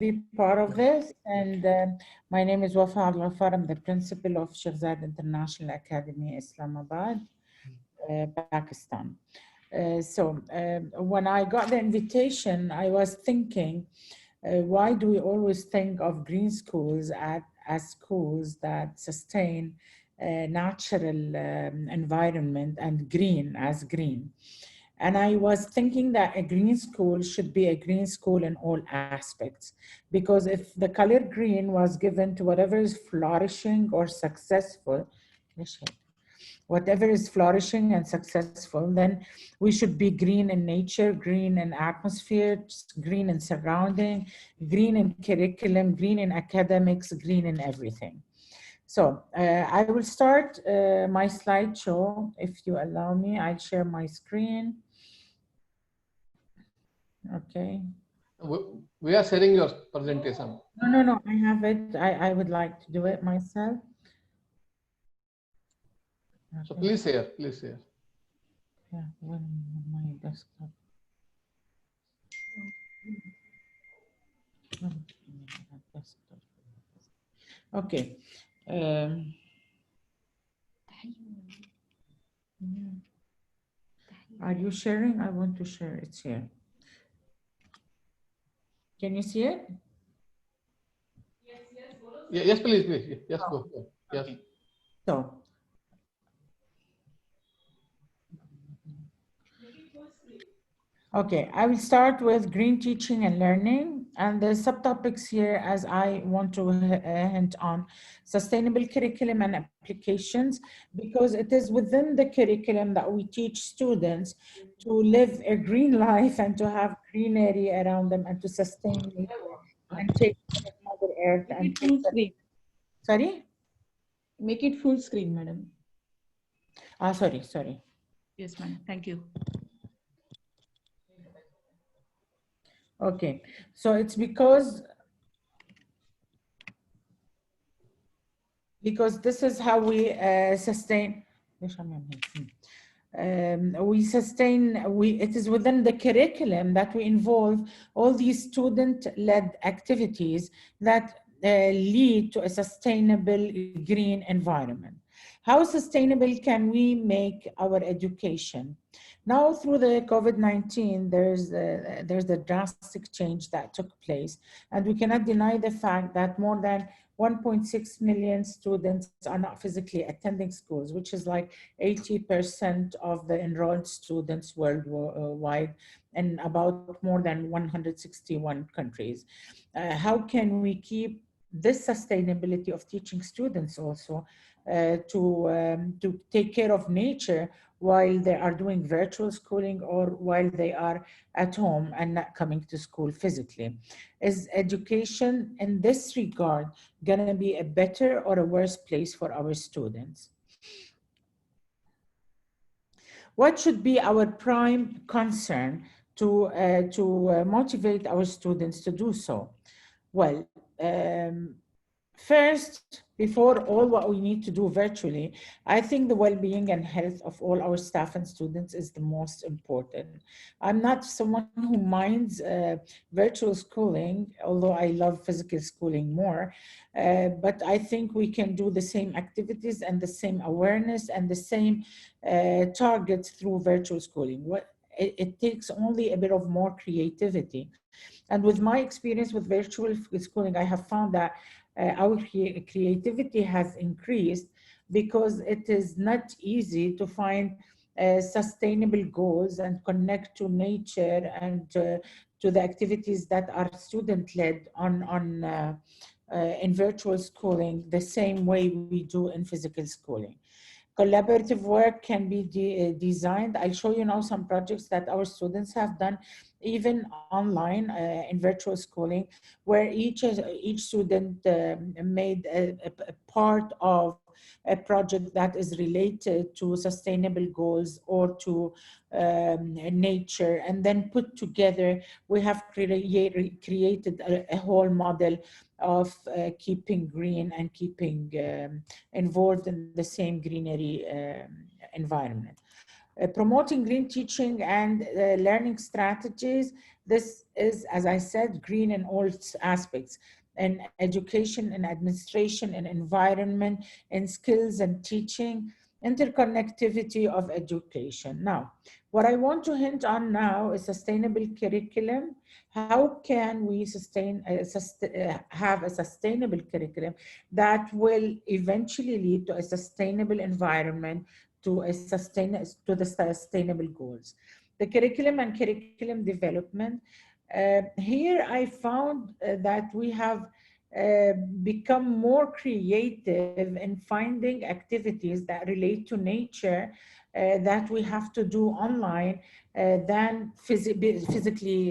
be part of this. And my name is Wafaa Abdul Ghaffar. I'm the principal of Sheikh Zayed International Academy, Islamabad, Pakistan. When I got the invitation, I was thinking, why do we always think of green schools as schools that sustain natural environment and green as green? And I was thinking that a green school should be a green school in all aspects, because if the color green was given to whatever is flourishing or successful, whatever is flourishing and successful, then we should be green in nature, green in atmosphere, green in surrounding, green in curriculum, green in academics, green in everything. So I will start my slideshow. If you allow me, I'll share my screen. Okay. We are sharing your presentation. No, I have it. I would like to do it myself. Okay. So please share, please share. Yeah, when my desktop. Okay. Are you sharing? I want to share. It's here. Can you see it? Yes, please, please. Yes, go. Yes. Okay. So. Okay, I will start with green teaching and learning, and the subtopics here, as I want to hint on, sustainable curriculum and applications, because it is within the curriculum that we teach students to live a green life and to have greenery around them and to sustain nature and take care of Mother Earth. And full screen. Sorry? Make it full screen, madam. Sorry. Yes, ma'am. Thank you. Okay, so it's because this is how we sustain. It is within the curriculum that we involve all these student-led activities that lead to a sustainable green environment. How sustainable can we make our education? Now, through the COVID-19, there's a drastic change that took place, and we cannot deny the fact that more than 1.6 million students are not physically attending schools, which is like 80% of the enrolled students worldwide in about more than 161 countries. How can we keep this sustainability of teaching students also to take care of nature while they are doing virtual schooling or while they are at home and not coming to school physically? Is education in this regard going to be a better or a worse place for our students? What should be our prime concern to motivate our students to do so? Well, first, before all what we need to do virtually, I think the well-being and health of all our staff and students is the most important. I'm not someone who minds virtual schooling, although I love physical schooling more, but I think we can do the same activities and the same awareness and the same targets through virtual schooling. It takes only a bit of more creativity. And with my experience with virtual schooling, I have found that our creativity has increased because it is not easy to find sustainable goals and connect to nature and to the activities that are student-led in virtual schooling the same way we do in physical schooling. Collaborative work can be designed. I'll show you now some projects that our students have done even online in virtual schooling, where each student made a part of a project that is related to sustainable goals or to nature, and then put together, we have created a whole model of keeping green and keeping involved in the same greenery environment. Promoting green teaching and learning strategies This is, as I said, green in all aspects, in education, in administration, in environment, in skills and teaching, interconnectivity of education. Now, what I want to hint on now is sustainable curriculum. How can we have a sustainable curriculum that will eventually lead to a sustainable environment, to the sustainable goals? The curriculum and curriculum development. Here I found that we have become more creative in finding activities that relate to nature that we have to do online than physically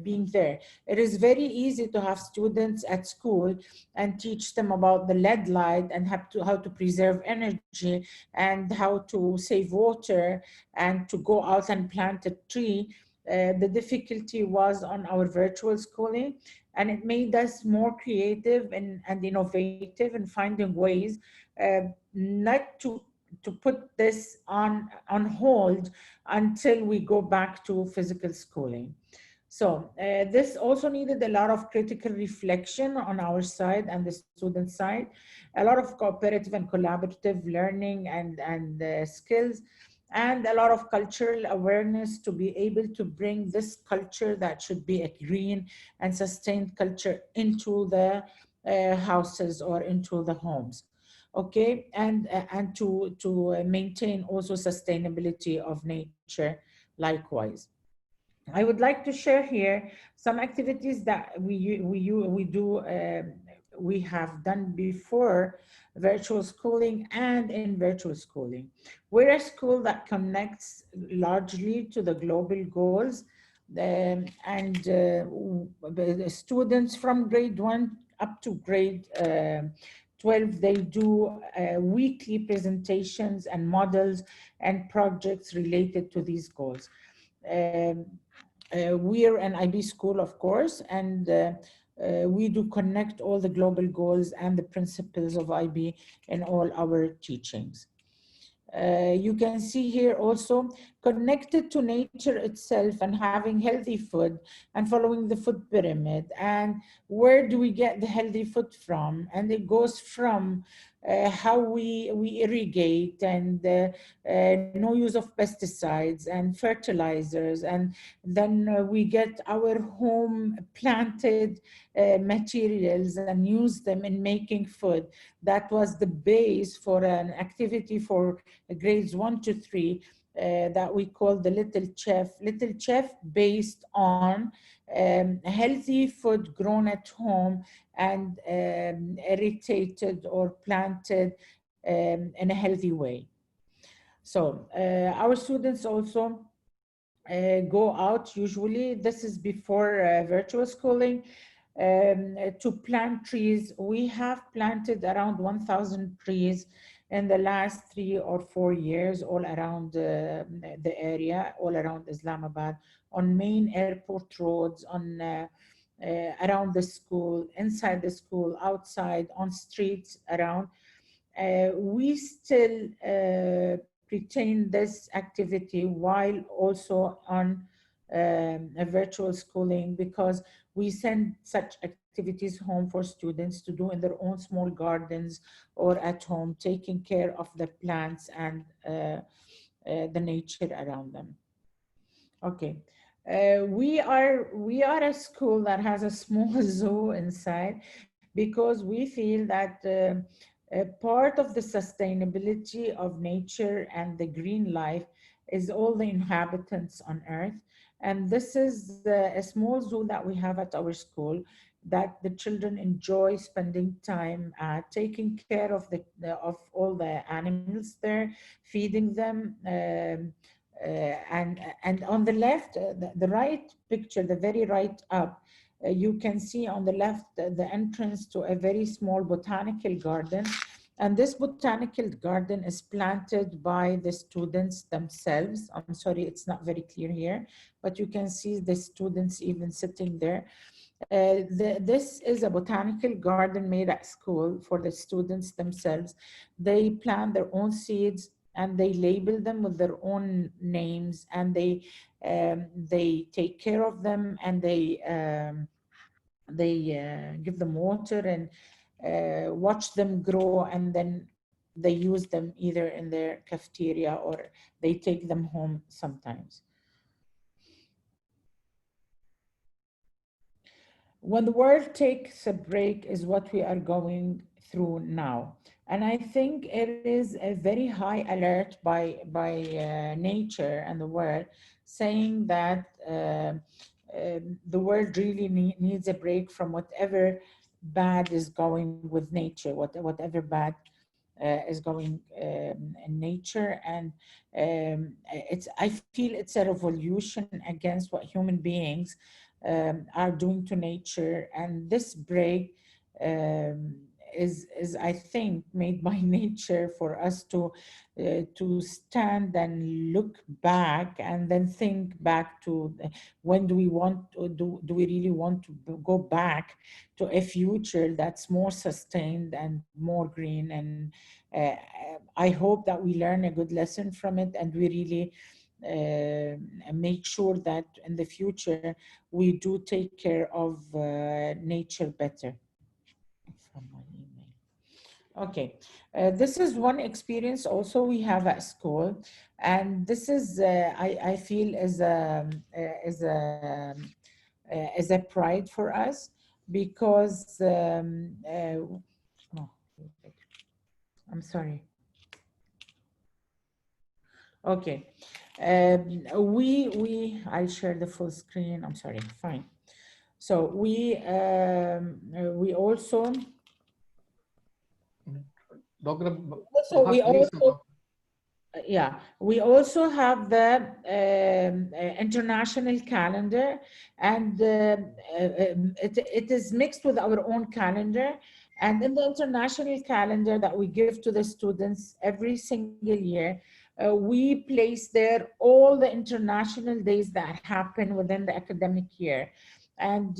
being there. It is very easy to have students at school and teach them about the LED light and how to preserve energy and how to save water and to go out and plant a tree. The difficulty was on our virtual schooling, and it made us more creative and innovative in finding ways not to put this on hold until we go back to physical schooling. So this also needed a lot of critical reflection on our side and the student side, a lot of cooperative and collaborative learning and skills, and a lot of cultural awareness to be able to bring this culture that should be a green and sustained culture into the houses or into the homes. Okay, and to maintain also sustainability of nature likewise. I would like to share here some activities that we have done before virtual schooling and in virtual schooling. We're a school that connects largely to the global goals, and the students from grade 1 up to grade 12, they do weekly presentations and models and projects related to these goals. Um, we're an IB school, of course, and we do connect all the global goals and the principles of IB in all our teachings. You can see here also connected to nature itself and having healthy food and following the food pyramid. And where do we get the healthy food from? And it goes from how we irrigate and no use of pesticides and fertilizers. And then we get our home planted materials and use them in making food. That was the base for an activity for grades 1 to 3 that we call the Little Chef based on healthy food grown at home and irrigated or planted in a healthy way. So our students also go out usually, this is before virtual schooling, to plant trees. We have planted around 1,000 trees in the last 3 or 4 years all around the area, all around Islamabad, on main airport roads, on around the school, inside the school, outside, on streets around. We still retain this activity while also on a virtual schooling, because we send such activities home for students to do in their own small gardens or at home, taking care of the plants and the nature around them. Okay. We are a school that has a small zoo inside, because we feel that part of the sustainability of nature and the green life is all the inhabitants on Earth. And this is a small zoo that we have at our school that the children enjoy spending time taking care of of all the animals there, feeding them. And on the left, the right picture, the very right up, you can see on the left the entrance to a very small botanical garden. And this botanical garden is planted by the students themselves. I'm sorry, it's not very clear here, but you can see the students even sitting there. This is a botanical garden made at school for the students themselves. They plant their own seeds and they label them with their own names, and they take care of them, and they give them water and watch them grow, and then they use them either in their cafeteria or they take them home sometimes. When the world takes a break is what we are going through now. And I think it is a very high alert by nature and the world, saying that the world really needs a break from whatever bad is going with nature, whatever bad is going in nature. And I feel it's a revolution against what human beings are doing to nature. And this break is I think made by nature for us to stand and look back and then think back to when do we want to do we really want to go back to a future that's more sustained and more green. And uh, I hope that we learn a good lesson from it, and we really make sure that in the future we do take care of nature better. From my email. Okay, this is one experience also we have at school, and this is I feel is a pride for us, because oh, I'm sorry. Okay, I'll share the full screen. I'm sorry. Fine. So we also Dr. also Wafaa, we please. also yeah, we also have the international calendar, and it is mixed with our own calendar. And in the international calendar that we give to the students every single year, we place there all the international days that happen within the academic year. And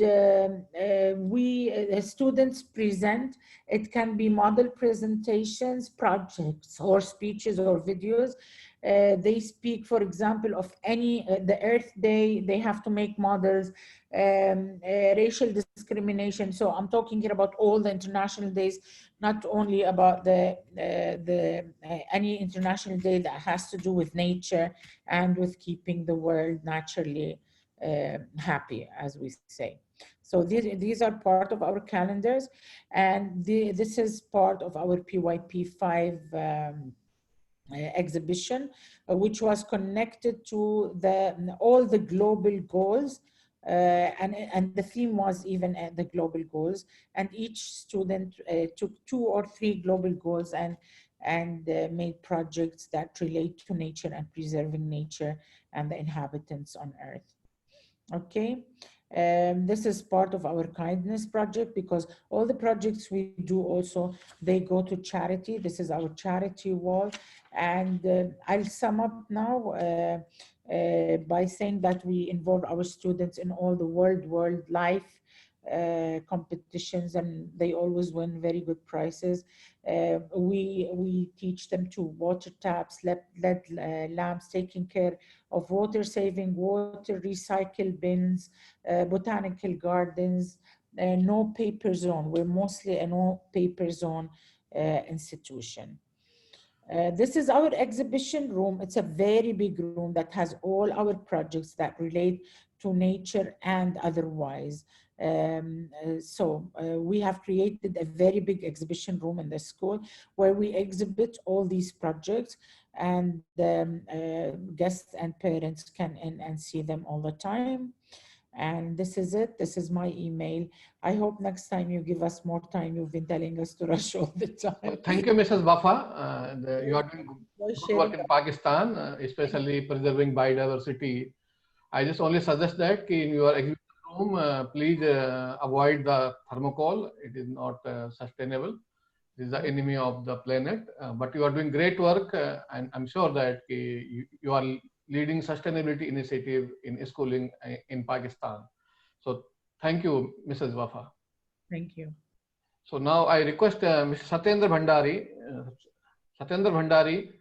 students present. It can be model presentations, projects, or speeches or videos. They speak, for example, of the Earth Day. They have to make models, racial discrimination. So I'm talking here about all the international days, not only about any international day that has to do with nature and with keeping the world naturally happy, as we say. So these are part of our calendars, and this is part of our PYP5 exhibition, which was connected to all the global goals, and the theme was even the global goals. And each student took 2 or 3 global goals and made projects that relate to nature and preserving nature and the inhabitants on Earth. Okay. This is part of our kindness project, because all the projects we do also, they go to charity. This is our charity wall. And I'll sum up now by saying that we involve our students in all the world life competitions, and they always win very good prizes. We teach them to water taps, LED lamps, taking care of water saving, water recycle bins, botanical gardens, no paper zone. We're mostly a no paper zone institution. This is our exhibition room. It's a very big room that has all our projects that relate to nature and otherwise. We have created a very big exhibition room in the school where we exhibit all these projects, and guests and parents can in and see them all the time. And this is it. This is my email. I hope next time you give us more time. You've been telling us to rush all the time. Thank you, Mrs. Wafaa. You are doing good work in Pakistan, especially preserving biodiversity. I just only suggest that in your exhibition room, please avoid the thermocol. It is not sustainable. It is the enemy of the planet. But you are doing great work, and I'm sure that you are leading sustainability initiative in schooling in Pakistan. So thank you, Mrs. Wafaa. Thank you. So now I request Mr. Satyendra Bhandari. Satyendra Bhandari,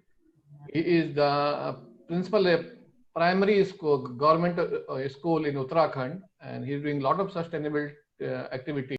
He is the principal primary school, government school in Uttarakhand, and he's doing a lot of sustainable activity.